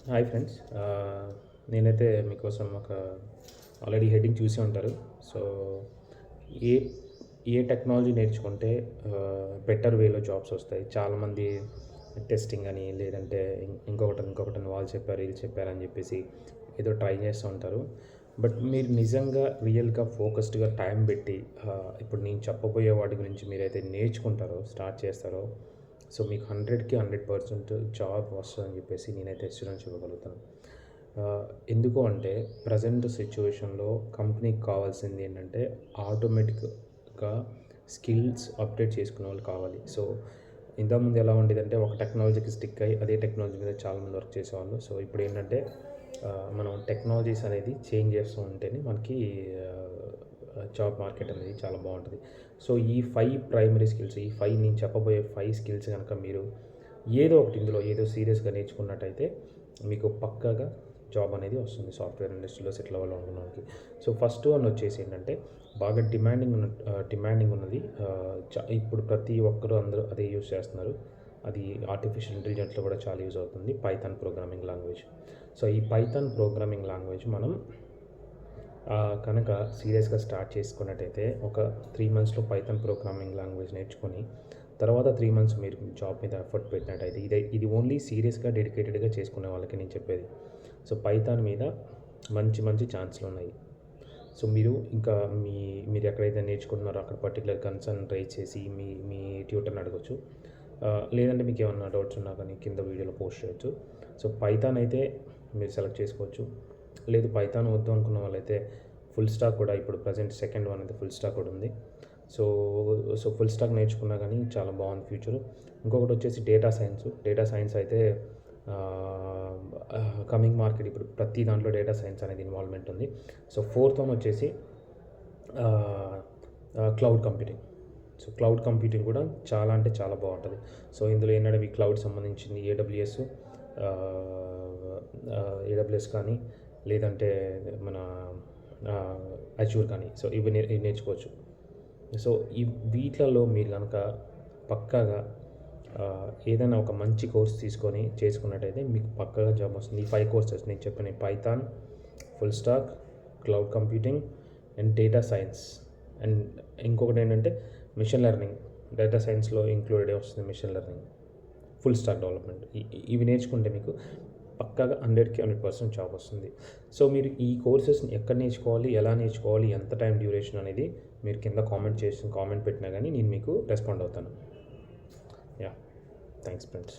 Hi friends. నేనైతే మీకోసం ఒక ఆల్రెడీ హెడ్డింగ్ చూసే ఉంటారు. సో ఏ ఏ టెక్నాలజీ నేర్చుకుంటే బెటర్ వేలో జాబ్స్ వస్తాయి. చాలామంది టెస్టింగ్ అని లేదంటే ఇంకొకటి వాళ్ళు చెప్పారు వీళ్ళు చెప్పారు అని చెప్పేసి ఏదో ట్రై చేస్తూ ఉంటారు. బట్ మీరు నిజంగా రియల్గా ఫోకస్డ్గా టైం పెట్టి ఇప్పుడు నేను చెప్పబోయే వాటి గురించి మీరైతే నేర్చుకుంటారో స్టార్ట్ చేస్తారో సో మీకు 100కి 100% జాబ్ వస్తుందని చెప్పేసి నేనైతే అష్యూరెన్స్ ఇవ్వగలుగుతాను. ఎందుకు అంటే ప్రజెంట్ సిచ్యువేషన్లో కంపెనీకి కావాల్సింది ఏంటంటే ఆటోమేటిక్గా స్కిల్స్ అప్డేట్ చేసుకునే వాళ్ళు కావాలి. సో ఇంతకుముందు ఎలా ఉండేదంటే ఒక టెక్నాలజీకి స్టిక్ అయ్యి అదే టెక్నాలజీ మీద చాలామంది వర్క్ చేసేవాళ్ళు. సో ఇప్పుడు ఏంటంటే మనం టెక్నాలజీస్ అనేది చేంజ్ చేస్తూ ఉంటేనే మనకి జాబ్ మార్కెట్ అనేది చాలా బాగుంటుంది. సో ఈ 5 ప్రైమరీ స్కిల్స్, ఈ 5 నేను చెప్పబోయే 5 స్కిల్స్ కనుక మీరు ఏదో ఒకటి ఇందులో ఏదో సీరియస్గా నేర్చుకున్నట్టయితే మీకు పక్కాగా జాబ్ అనేది వస్తుంది సాఫ్ట్వేర్ ఇండస్ట్రీలో సెటిల్ అవ్వాలనుకున్నానికి. సో ఫస్ట్ వన్ వచ్చేసి ఏంటంటే బాగా డిమాండింగ్ ఉన్నది. ఇప్పుడు ప్రతి ఒక్కరు అందరూ అదే యూజ్ చేస్తున్నారు. అది ఆర్టిఫిషియల్ ఇంటెలిజెన్స్లో కూడా చాలా యూజ్ అవుతుంది, పైథాన్ ప్రోగ్రామింగ్ లాంగ్వేజ్. సో ఈ పైథాన్ ప్రోగ్రామింగ్ లాంగ్వేజ్ మనం కనుక సీరియస్గా స్టార్ట్ చేసుకున్నట్టయితే ఒక 3 మంత్స్లో పైథాన్ ప్రోగ్రామింగ్ లాంగ్వేజ్ నేర్చుకొని తర్వాత 3 మంత్స్ మీరు జాబ్ మీద ఎఫర్ట్ పెట్టినట్టయితే ఇది ఓన్లీ సీరియస్గా డెడికేటెడ్గా చేసుకునే వాళ్ళకి నేను చెప్పేది. సో పైథాన్ మీద మంచి ఛాన్స్లు ఉన్నాయి. సో మీరు ఇంకా మీరు ఎక్కడైతే నేర్చుకుంటున్నారో అక్కడ పర్టికులర్ కన్సర్న్ రైజ్ చేసి మీ ట్యూటర్ని అడగచ్చు. లేదంటే మీకు ఏమన్నా డౌట్స్ ఉన్నా కానీ కింద వీడియోలో పోస్ట్ చేయొచ్చు. సో పైథాన్ అయితే మీరు సెలెక్ట్ చేసుకోవచ్చు. లేదు పైథాన్ వద్దు అనుకున్న వాళ్ళైతే ఫుల్ స్టాక్ కూడా ఇప్పుడు ప్రజెంట్ సెకండ్ వన్ అయితే ఫుల్ స్టాక్ కూడా ఉంది. సో ఫుల్ స్టాక్ నేర్చుకున్నా కానీ చాలా బాగుంది ఫ్యూచర్. ఇంకొకటి వచ్చేసి డేటా సైన్స్ అయితే కమింగ్ మార్కెట్. ఇప్పుడు ప్రతి దాంట్లో డేటా సైన్స్ అనేది ఇన్వాల్వ్మెంట్ ఉంది. సో ఫోర్త్ వన్ వచ్చేసి cloud computing. So cloud computing కూడా చాలా అంటే చాలా బాగుంటుంది. సో ఇందులో ఏంటంటే మీ క్లౌడ్ సంబంధించింది ఏడబ్ల్యూఎస్ కానీ లేదంటే మన అజ్యూర్ కానీ సో ఇవి నేర్చుకోవచ్చు. సో వీటిలలో మీరు కనుక పక్కాగా ఏదైనా ఒక మంచి కోర్స్ తీసుకొని చేసుకున్నట్టయితే మీకు పక్కాగా జాబ్ వస్తుంది. ఈ 5 కోర్సెస్ నేను చెప్పిన python, full stack, cloud computing and data science. And ఇంకొకటి ఏంటంటే మిషన్ లెర్నింగ్. డేటా సైన్స్లో ఇంక్లూడెడ్ వస్తుంది machine learning, full stack development. ఇవి నేర్చుకుంటే మీకు పక్కాగా 100కి 100% జాబ్ వస్తుంది. సో మీరు ఈ కోర్సెస్ని ఎక్కడ నేర్చుకోవాలి, ఎలా నేర్చుకోవాలి, ఎంత టైం డ్యూరేషన్ అనేది మీరు కింద కామెంట్ పెట్టినా కానీ నేను మీకు రెస్పాండ్ అవుతాను. Yeah, thanks friends.